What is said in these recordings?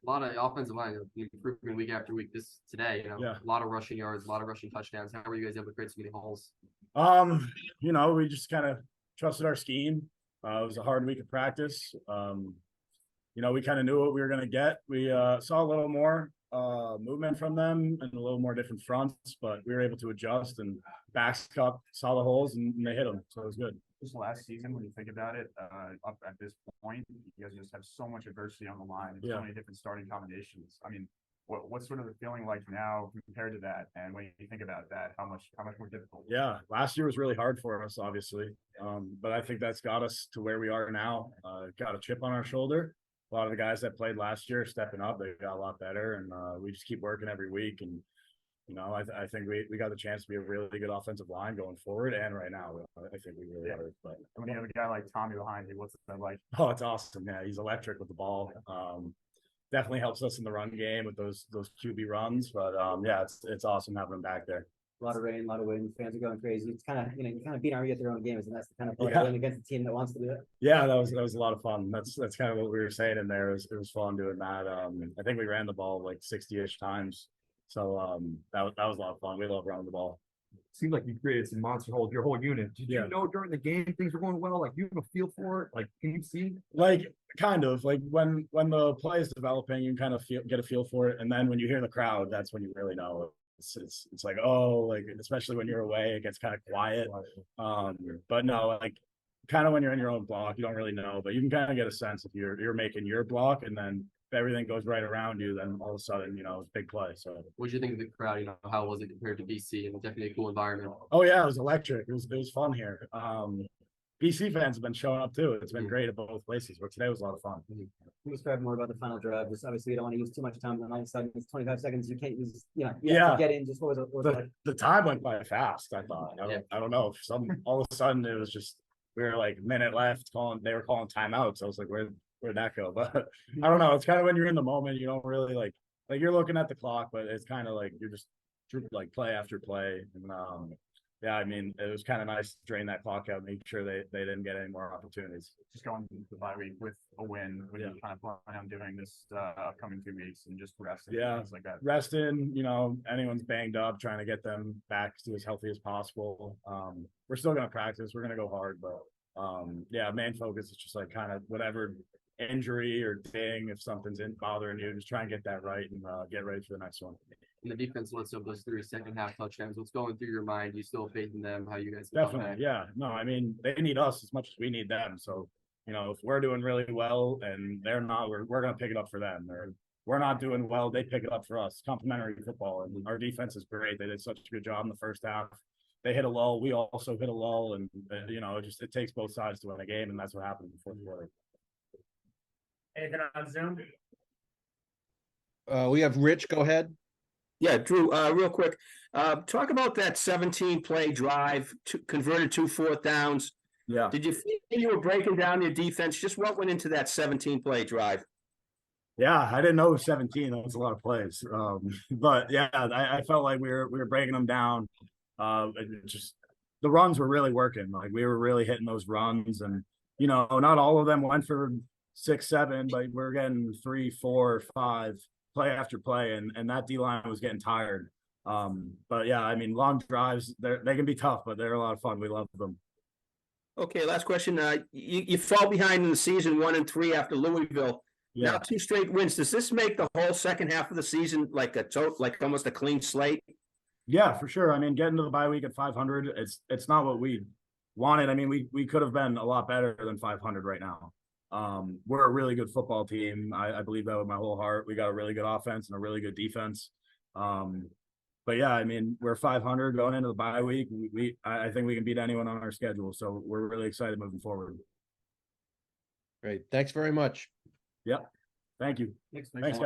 A lot of offensive line improvement week after week. Today, Yeah. a lot of rushing yards, a lot of rushing touchdowns. How were you guys able to create so many holes? We just kind of trusted our scheme. It was a hard week of practice. We kind of knew what we were going to get. We saw a little more movement from them and a little more different fronts, but we were able to adjust and backs up, saw the holes, and they hit them. So it was good. Just last season, when you think about it, up at this point, you guys just have so much adversity on the line and so many different starting combinations. I mean, what's sort of the feeling like now compared to that? And when you think about that, how much more difficult? Yeah, last year was really hard for us, obviously, but I think that's got us to where we are now. Got a chip on our shoulder. A lot of the guys that played last year stepping up, they got a lot better, and we just keep working every week. And I think we got the chance to be a really good offensive line going forward, and right now I think we really are. But when you have a guy like Tommy behind you, what's that like? Oh, it's awesome. Yeah, he's electric with the ball. Definitely helps us in the run game with those QB runs. But yeah, it's awesome having him back there. A lot of rain, a lot of wind. Fans are going crazy. It's kind of you kind of beat RE at their own games, and that's the kind of play going against a team that wants to do it. Yeah, that was a lot of fun. That's kind of what we were saying in there. It was fun doing that. I think we ran the ball like 60-ish times. So that was a lot of fun. We love running the ball. Seemed like you created some monster holes, your whole unit. Did you know during the game things were going well? Like, you have a feel for it? Like, can you see? Like, kind of. Like, when the play is developing, you kind of get a feel for it. And then when you hear the crowd, that's when you really know. It's like, oh, like, especially when you're away, it gets kind of quiet. But no, like, kind of when you're in your own block, you don't really know. But you can kind of get a sense if you're making your block, and then if everything goes right around you, then all of a sudden, it's big play. So what did you think of the crowd? How was it compared to BC? And definitely a cool environment. Oh yeah, it was electric. It was fun here. BC fans have been showing up too. It's been great at both places, but today was a lot of fun. Can you describe more about the final drive? Just obviously you don't want to use too much time, and all of a sudden it's 25 seconds. You can't use, you have to get in. Just what was it like? The time went by fast, I thought. I don't know. All of a sudden it was just, we were like a minute left they were calling timeouts. I was like, where'd that go? But I don't know. It's kind of when you're in the moment, you don't really like you're looking at the clock, but it's kind of like you're just like play after play. And yeah, I mean, it was kind of nice to drain that clock out, make sure they didn't get any more opportunities. Just going into the bye week with a win, what do you kind of plan on doing this upcoming 2 weeks, and just resting, things like that? Resting, anyone's banged up, trying to get them back to as healthy as possible. We're still going to practice. We're going to go hard, but main focus is just like kind of whatever injury or thing, if something's bothering you, just try and get that right and get ready for the next one. And the defense lets up those 3 second-half touchdowns. What's going through your mind? Do you still have faith in them? How you guys? Definitely, yeah. No, I mean, they need us as much as we need them. So, if we're doing really well and they're not, we're going to pick it up for them. We're not doing well, they pick it up for us. Complementary football, and our defense is great. They did such a good job in the first half. They hit a lull. We also hit a lull, and it takes both sides to win a game, and that's what happened in the fourth quarter. Anything on Zoom? We have Rich. Go ahead. Yeah, Drew, real quick, talk about that 17-play drive, converted 2 4th downs. Yeah. Did you feel you were breaking down your defense? Just what went into that 17-play drive? Yeah, I didn't know it was 17. That was a lot of plays. But yeah, I felt like we were breaking them down. Just the runs were really working. Like, we were really hitting those runs, and not all of them went for 6, 7, but we're getting 3, 4, 5 play after play, and that D-line was getting tired. But yeah, I mean, long drives, they can be tough, but they're a lot of fun. We love them. Okay, last question. You fell behind in the season 1-3 after Louisville. Yeah. Now 2 straight wins. Does this make the whole second half of the season like almost a clean slate? Yeah, for sure. I mean, getting to the bye week at 500, it's not what we wanted. I mean, we could have been a lot better than 500 right now. We're a really good football team. I believe that with my whole heart. We got a really good offense and a really good defense. But yeah, I mean, we're 500 going into the bye week. I think we can beat anyone on our schedule. So we're really excited moving forward. Great. Thanks very much. Yep. Thank you. Thanks, guys.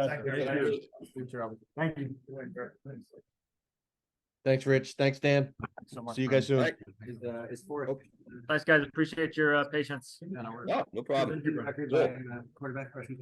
Thank you. Thanks, Rich. Thanks, Dan. Thanks so much. See you guys soon. Is Forrest Thanks, guys. Appreciate your patience. No problem. quarterback question?